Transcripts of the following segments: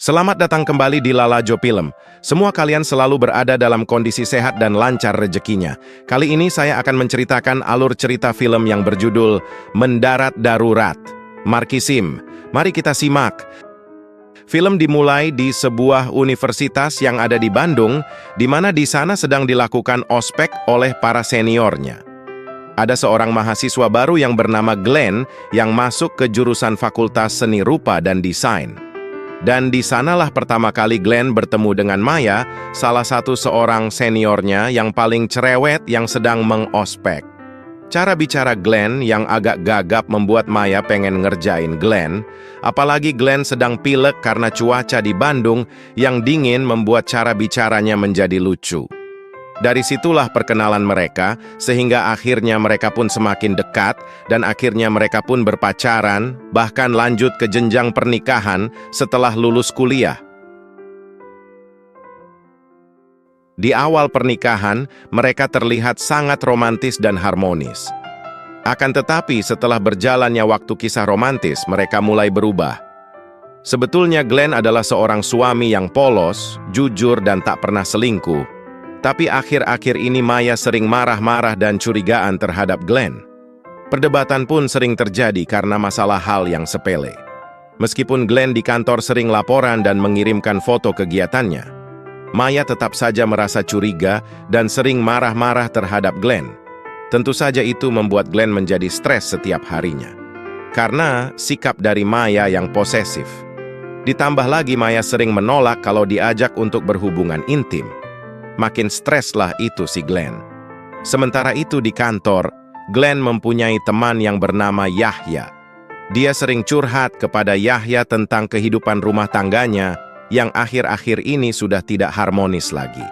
Selamat datang kembali di Lalajo Film. Semua kalian selalu berada dalam kondisi sehat dan lancar rezekinya. Kali ini saya akan menceritakan alur cerita film yang berjudul Mendarat Darurat. Markisim. Mari kita simak. Film dimulai di sebuah universitas yang ada di Bandung, di mana di sana sedang dilakukan ospek oleh para seniornya. Ada seorang mahasiswa baru yang bernama Glenn yang masuk ke jurusan Fakultas Seni Rupa dan Desain. Dan di sanalah pertama kali Glenn bertemu dengan Maya, salah satu seorang seniornya yang paling cerewet yang sedang mengospek. Cara bicara Glenn yang agak gagap membuat Maya pengen ngerjain Glenn, apalagi Glenn sedang pilek karena cuaca di Bandung yang dingin membuat cara bicaranya menjadi lucu. Dari situlah perkenalan mereka, sehingga akhirnya mereka pun semakin dekat, dan akhirnya mereka pun berpacaran, bahkan lanjut ke jenjang pernikahan setelah lulus kuliah. Di awal pernikahan, mereka terlihat sangat romantis dan harmonis. Akan tetapi setelah berjalannya waktu kisah romantis, mereka mulai berubah. Sebetulnya Glenn adalah seorang suami yang polos, jujur dan tak pernah selingkuh. Tapi akhir-akhir ini Maya sering marah-marah dan curigaan terhadap Glenn. Perdebatan pun sering terjadi karena masalah hal yang sepele. Meskipun Glenn di kantor sering laporan dan mengirimkan foto kegiatannya, Maya tetap saja merasa curiga dan sering marah-marah terhadap Glenn. Tentu saja itu membuat Glenn menjadi stres setiap harinya. Karena sikap dari Maya yang posesif. Ditambah lagi Maya sering menolak kalau diajak untuk berhubungan intim. Makin streslah itu si Glenn. Sementara itu di kantor, Glenn mempunyai teman yang bernama Yahya. Dia sering curhat kepada Yahya tentang kehidupan rumah tangganya yang akhir-akhir ini sudah tidak harmonis lagi.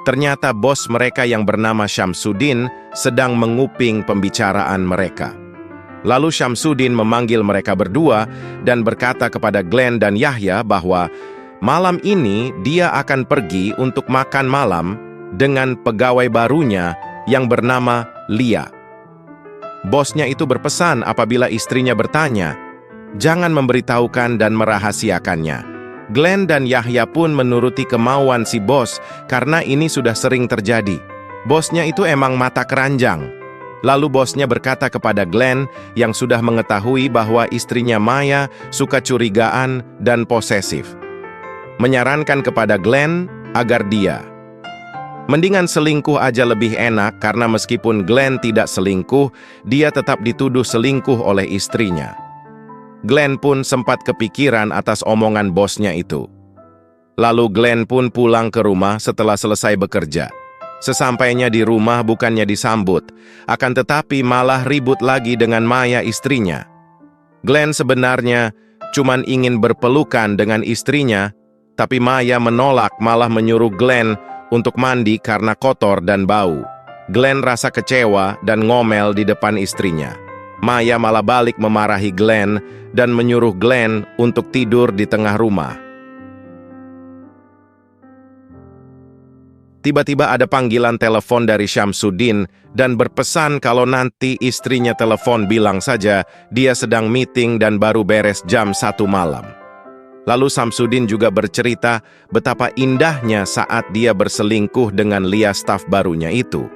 Ternyata bos mereka yang bernama Syamsuddin sedang menguping pembicaraan mereka. Lalu Syamsuddin memanggil mereka berdua dan berkata kepada Glenn dan Yahya bahwa malam ini dia akan pergi untuk makan malam dengan pegawai barunya yang bernama Lia. Bosnya itu berpesan apabila istrinya bertanya, jangan memberitahukan dan merahasiakannya. Glenn dan Yahya pun menuruti kemauan si bos karena ini sudah sering terjadi. Bosnya itu emang mata keranjang. Lalu bosnya berkata kepada Glenn yang sudah mengetahui bahwa istrinya Maya suka curigaan dan posesif. Menyarankan kepada Glenn agar dia mendingan selingkuh aja lebih enak karena meskipun Glenn tidak selingkuh, dia tetap dituduh selingkuh oleh istrinya. Glenn pun sempat kepikiran atas omongan bosnya itu. Lalu Glenn pun pulang ke rumah setelah selesai bekerja. Sesampainya di rumah bukannya disambut, akan tetapi malah ribut lagi dengan Maya istrinya. Glenn sebenarnya cuman ingin berpelukan dengan istrinya, tapi Maya menolak malah menyuruh Glenn untuk mandi karena kotor dan bau. Glenn rasa kecewa dan ngomel di depan istrinya. Maya malah balik memarahi Glenn dan menyuruh Glenn untuk tidur di tengah rumah. Tiba-tiba ada panggilan telepon dari Syamsuddin dan berpesan kalau nanti istrinya telepon bilang saja dia sedang meeting dan baru beres jam 1 malam. Lalu Syamsuddin juga bercerita betapa indahnya saat dia berselingkuh dengan Lia staf barunya itu.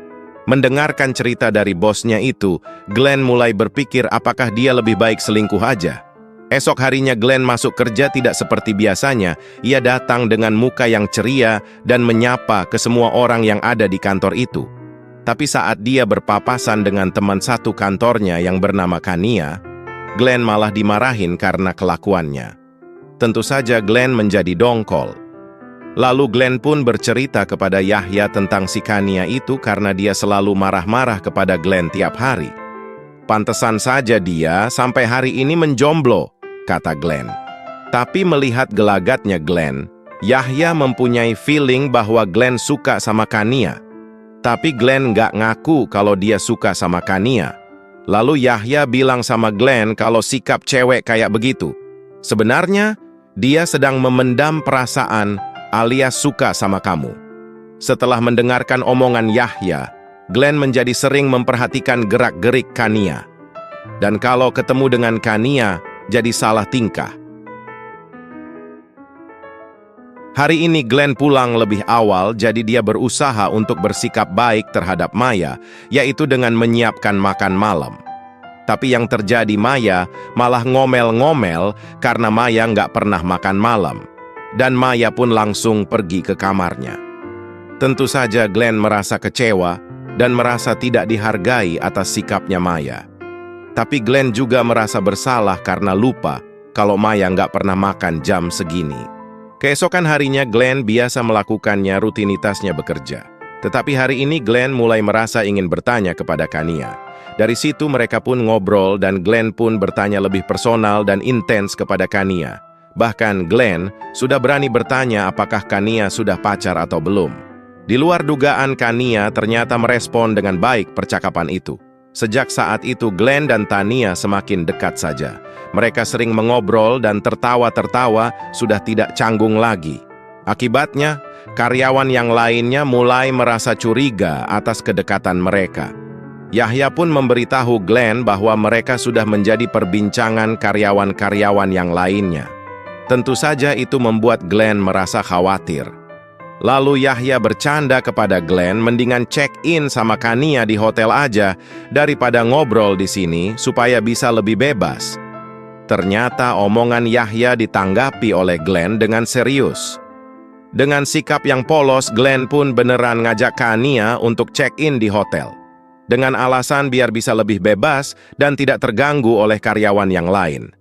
Mendengarkan cerita dari bosnya itu, Glenn mulai berpikir apakah dia lebih baik selingkuh aja. Esok harinya Glenn masuk kerja tidak seperti biasanya. Ia datang dengan muka yang ceria dan menyapa ke semua orang yang ada di kantor itu. Tapi saat dia berpapasan dengan teman satu kantornya yang bernama Kania, Glenn malah dimarahin karena kelakuannya. Tentu saja Glenn menjadi dongkol. Lalu Glenn pun bercerita kepada Yahya tentang si Kania itu karena dia selalu marah-marah kepada Glenn tiap hari. Pantesan saja dia sampai hari ini menjomblo, kata Glenn. Tapi melihat gelagatnya Glenn, Yahya mempunyai feeling bahwa Glenn suka sama Kania. Tapi Glenn nggak ngaku kalau dia suka sama Kania. Lalu Yahya bilang sama Glenn kalau sikap cewek kayak begitu. Sebenarnya, dia sedang memendam perasaan alias suka sama kamu. Setelah mendengarkan omongan Yahya, Glenn menjadi sering memperhatikan gerak-gerik Kania. Dan kalau ketemu dengan Kania, jadi salah tingkah. Hari ini Glenn pulang lebih awal, jadi dia berusaha untuk bersikap baik terhadap Maya, yaitu dengan menyiapkan makan malam. Tapi yang terjadi, Maya malah ngomel-ngomel karena Maya nggak pernah makan malam. Dan Maya pun langsung pergi ke kamarnya. Tentu saja Glenn merasa kecewa dan merasa tidak dihargai atas sikapnya Maya. Tapi Glenn juga merasa bersalah karena lupa kalau Maya nggak pernah makan jam segini. Keesokan harinya Glenn biasa melakukannya rutinitasnya bekerja. Tetapi hari ini Glenn mulai merasa ingin bertanya kepada Kania. Dari situ mereka pun ngobrol dan Glenn pun bertanya lebih personal dan intens kepada Kania. Bahkan Glenn sudah berani bertanya apakah Kania sudah pacar atau belum. Di luar dugaan, Kania ternyata merespon dengan baik percakapan itu. Sejak saat itu Glenn dan Tania semakin dekat saja. Mereka sering mengobrol dan tertawa-tertawa, sudah tidak canggung lagi. Akibatnya, karyawan yang lainnya mulai merasa curiga atas kedekatan mereka. Yahya pun memberitahu Glenn bahwa mereka sudah menjadi perbincangan karyawan-karyawan yang lainnya. Tentu saja itu membuat Glenn merasa khawatir. Lalu Yahya bercanda kepada Glenn, mendingan check-in sama Kania di hotel aja daripada ngobrol di sini supaya bisa lebih bebas. Ternyata omongan Yahya ditanggapi oleh Glenn dengan serius. Dengan sikap yang polos, Glenn pun beneran ngajak Kania untuk check-in di hotel. Dengan alasan biar bisa lebih bebas dan tidak terganggu oleh karyawan yang lain.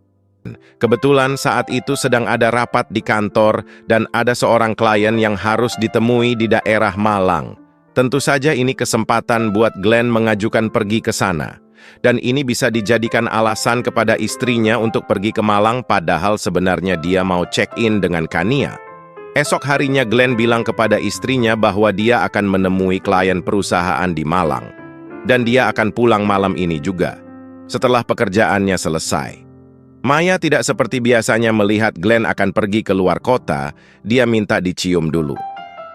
Kebetulan saat itu sedang ada rapat di kantor dan ada seorang klien yang harus ditemui di daerah Malang. Tentu saja ini kesempatan buat Glenn mengajukan pergi ke sana. Dan ini bisa dijadikan alasan kepada istrinya untuk pergi ke Malang padahal sebenarnya dia mau check-in dengan Kania. Esok harinya Glenn bilang kepada istrinya bahwa dia akan menemui klien perusahaan di Malang. Dan dia akan pulang malam ini juga, setelah pekerjaannya selesai. Maya tidak seperti biasanya melihat Glenn akan pergi ke luar kota, dia minta dicium dulu.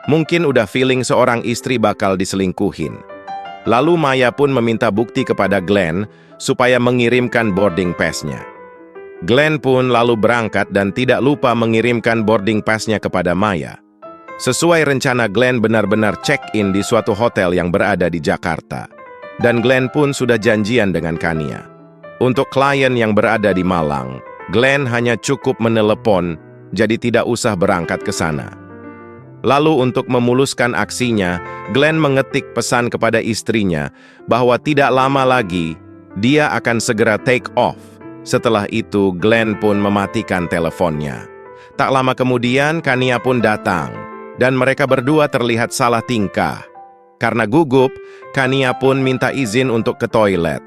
Mungkin udah feeling seorang istri bakal diselingkuhin. Lalu Maya pun meminta bukti kepada Glenn supaya mengirimkan boarding pass-nya. Glenn pun lalu berangkat dan tidak lupa mengirimkan boarding pass-nya kepada Maya. Sesuai rencana, Glenn benar-benar check-in di suatu hotel yang berada di Jakarta. Dan Glenn pun sudah janjian dengan Kania. Untuk klien yang berada di Malang, Glenn hanya cukup menelepon, jadi tidak usah berangkat ke sana. Lalu untuk memuluskan aksinya, Glenn mengetik pesan kepada istrinya bahwa tidak lama lagi, dia akan segera take off. Setelah itu, Glenn pun mematikan teleponnya. Tak lama kemudian, Kania pun datang, dan mereka berdua terlihat salah tingkah. Karena gugup, Kania pun minta izin untuk ke toilet.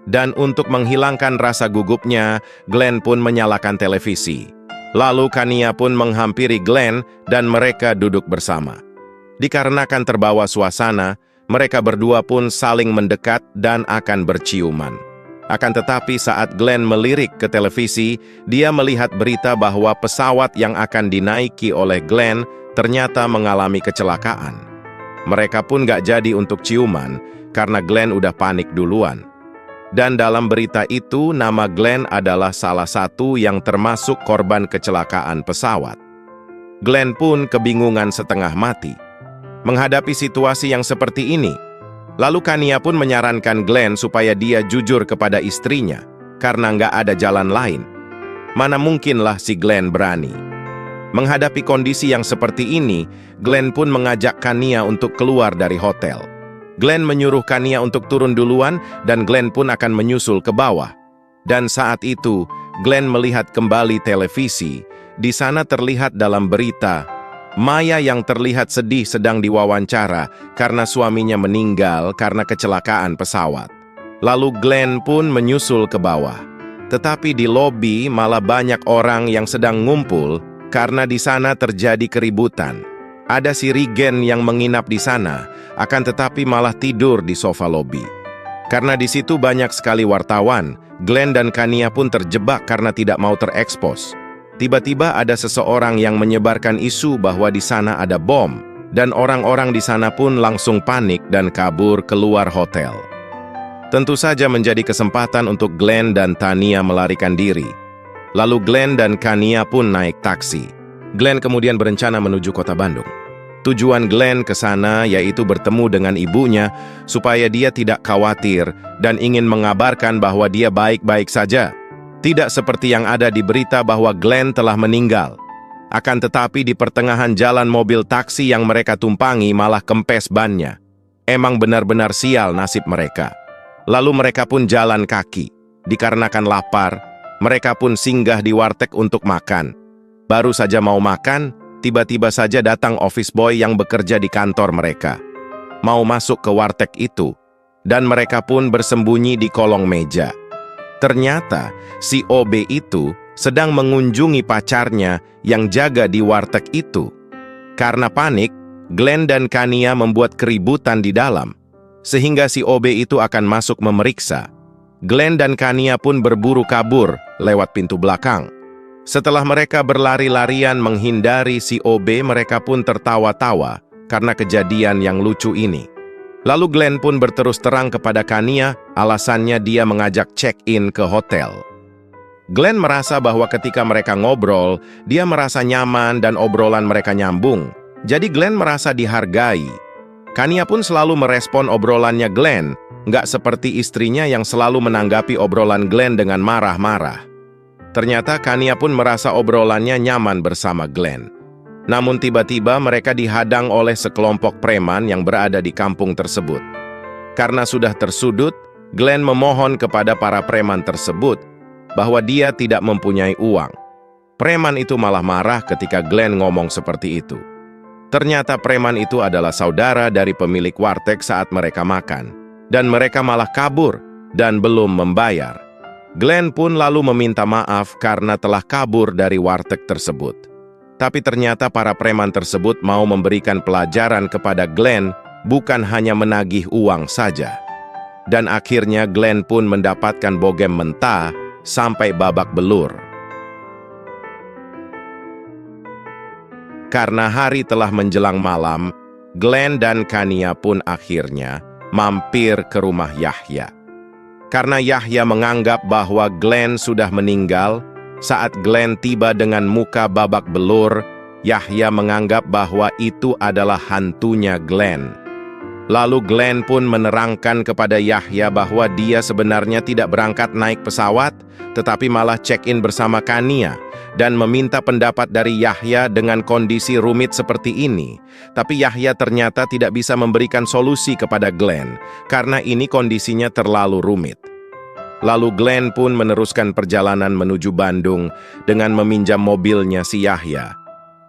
Dan untuk menghilangkan rasa gugupnya, Glenn pun menyalakan televisi. Lalu Kania pun menghampiri Glenn dan mereka duduk bersama. Dikarenakan terbawa suasana, mereka berdua pun saling mendekat dan akan berciuman. Akan tetapi saat Glenn melirik ke televisi, dia melihat berita bahwa pesawat yang akan dinaiki oleh Glenn ternyata mengalami kecelakaan. Mereka pun gak jadi untuk ciuman karena Glenn udah panik duluan. Dan dalam berita itu, nama Glenn adalah salah satu yang termasuk korban kecelakaan pesawat. Glenn pun kebingungan setengah mati. Menghadapi situasi yang seperti ini, lalu Kania pun menyarankan Glenn supaya dia jujur kepada istrinya, karena nggak ada jalan lain. Mana mungkinlah si Glenn berani. Menghadapi kondisi yang seperti ini, Glenn pun mengajak Kania untuk keluar dari hotel. Glenn menyuruh Kania untuk turun duluan dan Glenn pun akan menyusul ke bawah. Dan saat itu, Glenn melihat kembali televisi. Di sana terlihat dalam berita, Maya yang terlihat sedih sedang diwawancara karena suaminya meninggal karena kecelakaan pesawat. Lalu Glenn pun menyusul ke bawah. Tetapi di lobi malah banyak orang yang sedang ngumpul karena di sana terjadi keributan. Ada si Regen yang menginap di sana, akan tetapi malah tidur di sofa lobi. Karena di situ banyak sekali wartawan, Glenn dan Kania pun terjebak karena tidak mau terekspos. Tiba-tiba ada seseorang yang menyebarkan isu bahwa di sana ada bom, dan orang-orang di sana pun langsung panik dan kabur keluar hotel. Tentu saja menjadi kesempatan untuk Glenn dan Tania melarikan diri. Lalu Glenn dan Kania pun naik taksi. Glenn kemudian berencana menuju kota Bandung. Tujuan Glenn ke sana yaitu bertemu dengan ibunya supaya dia tidak khawatir dan ingin mengabarkan bahwa dia baik-baik saja. Tidak seperti yang ada di berita bahwa Glenn telah meninggal. Akan tetapi di pertengahan jalan mobil taksi yang mereka tumpangi malah kempes bannya. Emang benar-benar sial nasib mereka. Lalu mereka pun jalan kaki. Dikarenakan lapar, mereka pun singgah di warteg untuk makan. Baru saja mau makan, tiba-tiba saja datang office boy yang bekerja di kantor mereka. Mau masuk ke warteg itu, dan mereka pun bersembunyi di kolong meja. Ternyata, si OB itu sedang mengunjungi pacarnya yang jaga di warteg itu. Karena panik, Glenn dan Kania membuat keributan di dalam, sehingga si OB itu akan masuk memeriksa. Glenn dan Kania pun berburu kabur lewat pintu belakang. Setelah mereka berlari-larian menghindari si OB, mereka pun tertawa-tawa karena kejadian yang lucu ini. Lalu Glenn pun berterus terang kepada Kania, alasannya dia mengajak check-in ke hotel. Glenn merasa bahwa ketika mereka ngobrol, dia merasa nyaman dan obrolan mereka nyambung. Jadi Glenn merasa dihargai. Kania pun selalu merespon obrolannya Glenn, nggak seperti istrinya yang selalu menanggapi obrolan Glenn dengan marah-marah. Ternyata Kania pun merasa obrolannya nyaman bersama Glenn. Namun tiba-tiba mereka dihadang oleh sekelompok preman yang berada di kampung tersebut. Karena sudah tersudut, Glenn memohon kepada para preman tersebut bahwa dia tidak mempunyai uang. Preman itu malah marah ketika Glenn ngomong seperti itu. Ternyata preman itu adalah saudara dari pemilik warteg saat mereka makan. Dan mereka malah kabur dan belum membayar. Glenn pun lalu meminta maaf karena telah kabur dari warteg tersebut. Tapi ternyata para preman tersebut mau memberikan pelajaran kepada Glenn, bukan hanya menagih uang saja. Dan akhirnya Glenn pun mendapatkan bogem mentah sampai babak belur. Karena hari telah menjelang malam, Glenn dan Kania pun akhirnya mampir ke rumah Yahya. Karena Yahya menganggap bahwa Glenn sudah meninggal, saat Glenn tiba dengan muka babak belur, Yahya menganggap bahwa itu adalah hantunya Glenn. Lalu Glenn pun menerangkan kepada Yahya bahwa dia sebenarnya tidak berangkat naik pesawat, tetapi malah check-in bersama Kania, dan meminta pendapat dari Yahya dengan kondisi rumit seperti ini. Tapi Yahya ternyata tidak bisa memberikan solusi kepada Glenn, karena ini kondisinya terlalu rumit. Lalu Glenn pun meneruskan perjalanan menuju Bandung dengan meminjam mobilnya si Yahya.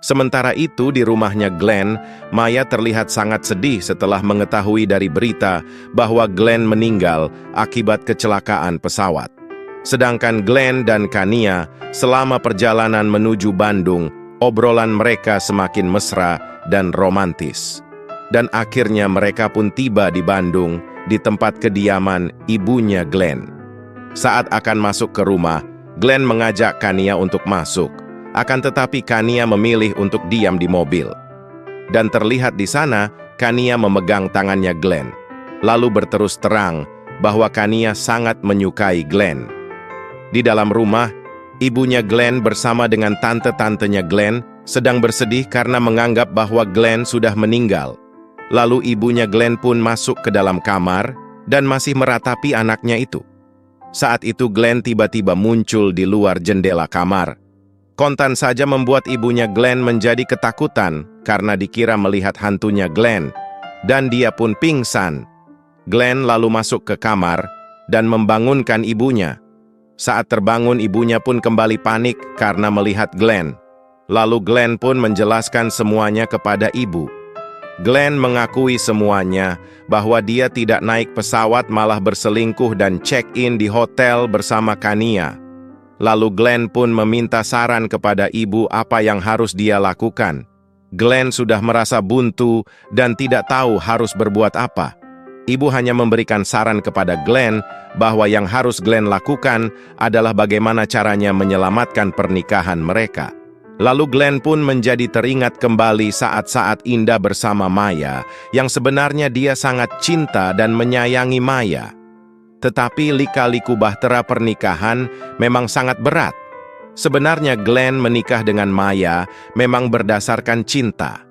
Sementara itu di rumahnya Glenn, Maya terlihat sangat sedih setelah mengetahui dari berita bahwa Glenn meninggal akibat kecelakaan pesawat. Sedangkan Glenn dan Kania selama perjalanan menuju Bandung, obrolan mereka semakin mesra dan romantis. Dan akhirnya mereka pun tiba di Bandung, di tempat kediaman ibunya Glenn. Saat akan masuk ke rumah, Glenn mengajak Kania untuk masuk. Akan tetapi Kania memilih untuk diam di mobil. Dan terlihat di sana, Kania memegang tangannya Glenn. Lalu berterus terang bahwa Kania sangat menyukai Glenn. Di dalam rumah, ibunya Glenn bersama dengan tante-tantenya Glenn sedang bersedih karena menganggap bahwa Glenn sudah meninggal. Lalu ibunya Glenn pun masuk ke dalam kamar dan masih meratapi anaknya itu. Saat itu Glenn tiba-tiba muncul di luar jendela kamar. Kontan saja membuat ibunya Glenn menjadi ketakutan karena dikira melihat hantunya Glenn, dan dia pun pingsan. Glenn lalu masuk ke kamar dan membangunkan ibunya. Saat terbangun, ibunya pun kembali panik karena melihat Glenn. Lalu Glenn pun menjelaskan semuanya kepada ibu. Glenn mengakui semuanya bahwa dia tidak naik pesawat, malah berselingkuh dan check-in di hotel bersama Kania. Lalu Glenn pun meminta saran kepada ibu apa yang harus dia lakukan. Glenn sudah merasa buntu dan tidak tahu harus berbuat apa. Ibu hanya memberikan saran kepada Glenn bahwa yang harus Glenn lakukan adalah bagaimana caranya menyelamatkan pernikahan mereka. Lalu Glenn pun menjadi teringat kembali saat-saat indah bersama Maya, yang sebenarnya dia sangat cinta dan menyayangi Maya. Tetapi lika-liku bahtera pernikahan memang sangat berat. Sebenarnya Glenn menikah dengan Maya memang berdasarkan cinta.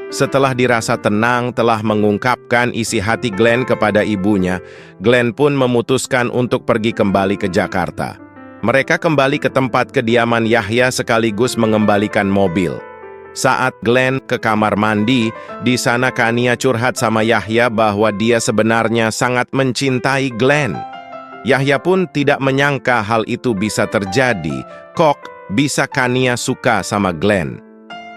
Setelah dirasa tenang telah mengungkapkan isi hati Glenn kepada ibunya, Glenn pun memutuskan untuk pergi kembali ke Jakarta. Mereka kembali ke tempat kediaman Yahya sekaligus mengembalikan mobil. Saat Glenn ke kamar mandi, di sana Kania curhat sama Yahya bahwa dia sebenarnya sangat mencintai Glenn. Yahya pun tidak menyangka hal itu bisa terjadi. Kok bisa Kania suka sama Glenn?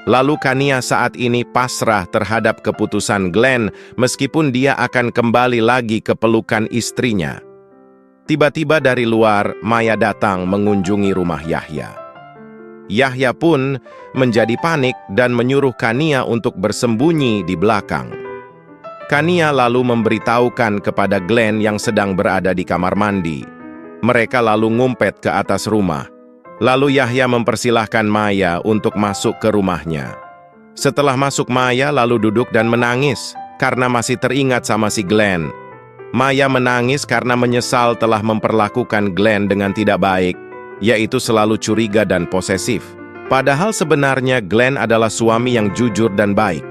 Lalu Kania saat ini pasrah terhadap keputusan Glenn meskipun dia akan kembali lagi ke pelukan istrinya. Tiba-tiba dari luar, Maya datang mengunjungi rumah Yahya. Yahya pun menjadi panik dan menyuruh Kania untuk bersembunyi di belakang. Kania lalu memberitahukan kepada Glenn yang sedang berada di kamar mandi. Mereka lalu ngumpet ke atas rumah. Lalu Yahya mempersilahkan Maya untuk masuk ke rumahnya. Setelah masuk, Maya lalu duduk dan menangis karena masih teringat sama si Glenn. Maya menangis karena menyesal telah memperlakukan Glenn dengan tidak baik, yaitu selalu curiga dan posesif. Padahal sebenarnya Glenn adalah suami yang jujur dan baik.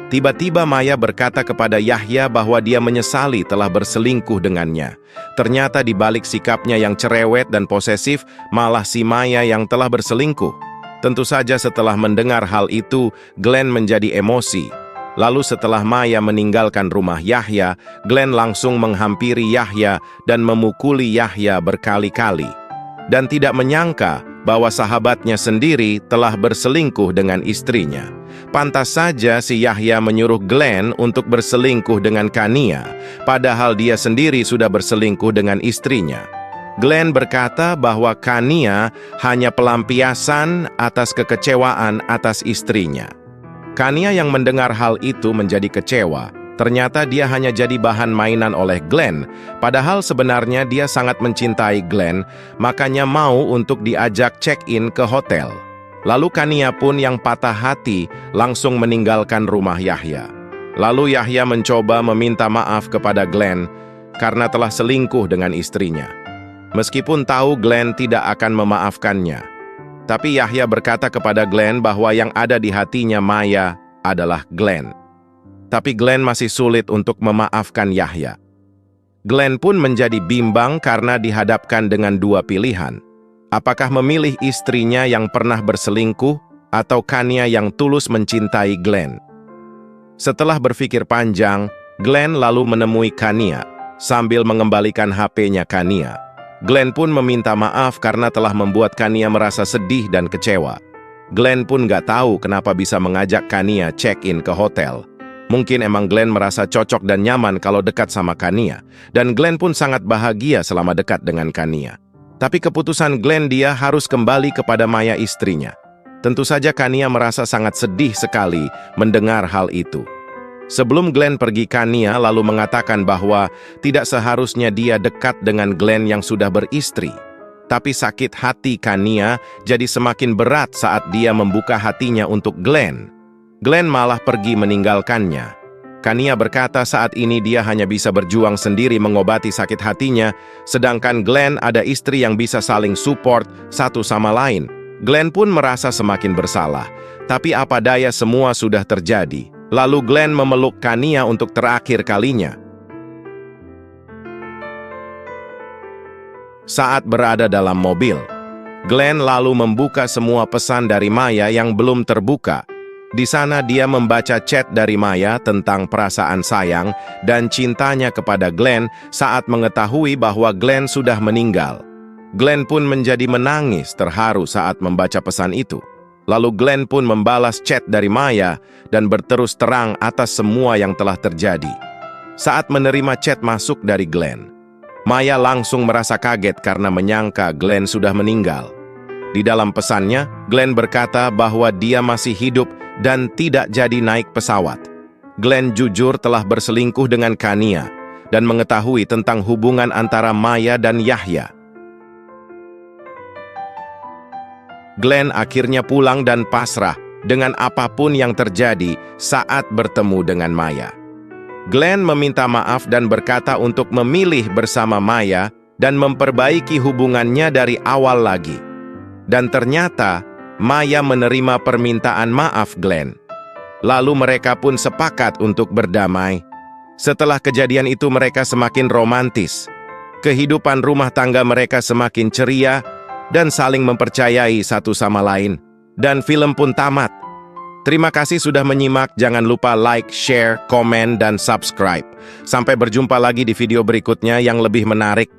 Tiba-tiba Maya berkata kepada Yahya bahwa dia menyesali telah berselingkuh dengannya. Ternyata di balik sikapnya yang cerewet dan posesif, malah si Maya yang telah berselingkuh. Tentu saja setelah mendengar hal itu, Glenn menjadi emosi. Lalu setelah Maya meninggalkan rumah Yahya, Glenn langsung menghampiri Yahya dan memukuli Yahya berkali-kali. Dan tidak menyangka bahwa sahabatnya sendiri telah berselingkuh dengan istrinya. Pantas saja si Yahya menyuruh Glenn untuk berselingkuh dengan Kania, padahal dia sendiri sudah berselingkuh dengan istrinya. Glenn berkata bahwa Kania hanya pelampiasan atas kekecewaan atas istrinya. Kania yang mendengar hal itu menjadi kecewa. Ternyata dia hanya jadi bahan mainan oleh Glenn, padahal sebenarnya dia sangat mencintai Glenn, makanya mau untuk diajak check-in ke hotel. Lalu Kania pun yang patah hati langsung meninggalkan rumah Yahya. Lalu Yahya mencoba meminta maaf kepada Glenn karena telah selingkuh dengan istrinya. Meskipun tahu Glenn tidak akan memaafkannya, tapi Yahya berkata kepada Glenn bahwa yang ada di hatinya Maya adalah Glenn. Tapi Glenn masih sulit untuk memaafkan Yahya. Glenn pun menjadi bimbang karena dihadapkan dengan dua pilihan. Apakah memilih istrinya yang pernah berselingkuh atau Kania yang tulus mencintai Glenn? Setelah berpikir panjang, Glenn lalu menemui Kania sambil mengembalikan HP-nya Kania. Glenn pun meminta maaf karena telah membuat Kania merasa sedih dan kecewa. Glenn pun gak tahu kenapa bisa mengajak Kania check-in ke hotel. Mungkin emang Glenn merasa cocok dan nyaman kalau dekat sama Kania. Dan Glenn pun sangat bahagia selama dekat dengan Kania. Tapi keputusan Glenn dia harus kembali kepada Maya istrinya. Tentu saja Kania merasa sangat sedih sekali mendengar hal itu. Sebelum Glenn pergi, Kania lalu mengatakan bahwa tidak seharusnya dia dekat dengan Glenn yang sudah beristri. Tapi sakit hati Kania jadi semakin berat saat dia membuka hatinya untuk Glenn. Glenn malah pergi meninggalkannya. Kania berkata saat ini dia hanya bisa berjuang sendiri mengobati sakit hatinya, sedangkan Glenn ada istri yang bisa saling support satu sama lain. Glenn pun merasa semakin bersalah, tapi apa daya semua sudah terjadi. Lalu Glenn memeluk Kania untuk terakhir kalinya. Saat berada dalam mobil, Glenn lalu membuka semua pesan dari Maya yang belum terbuka. Di sana dia membaca chat dari Maya tentang perasaan sayang dan cintanya kepada Glenn saat mengetahui bahwa Glenn sudah meninggal. Glenn pun menjadi menangis terharu saat membaca pesan itu. Lalu Glenn pun membalas chat dari Maya dan berterus terang atas semua yang telah terjadi. Saat menerima chat masuk dari Glenn, Maya langsung merasa kaget karena menyangka Glenn sudah meninggal. Di dalam pesannya, Glenn berkata bahwa dia masih hidup dan tidak jadi naik pesawat. Glenn jujur telah berselingkuh dengan Kania dan mengetahui tentang hubungan antara Maya dan Yahya. Glenn akhirnya pulang dan pasrah dengan apapun yang terjadi saat bertemu dengan Maya. Glenn meminta maaf dan berkata untuk memilih bersama Maya dan memperbaiki hubungannya dari awal lagi. Dan ternyata, Maya menerima permintaan maaf Glenn. Lalu mereka pun sepakat untuk berdamai. Setelah kejadian itu mereka semakin romantis. Kehidupan rumah tangga mereka semakin ceria dan saling mempercayai satu sama lain. Dan film pun tamat. Terima kasih sudah menyimak. Jangan lupa like, share, komen, dan subscribe. Sampai berjumpa lagi di video berikutnya yang lebih menarik.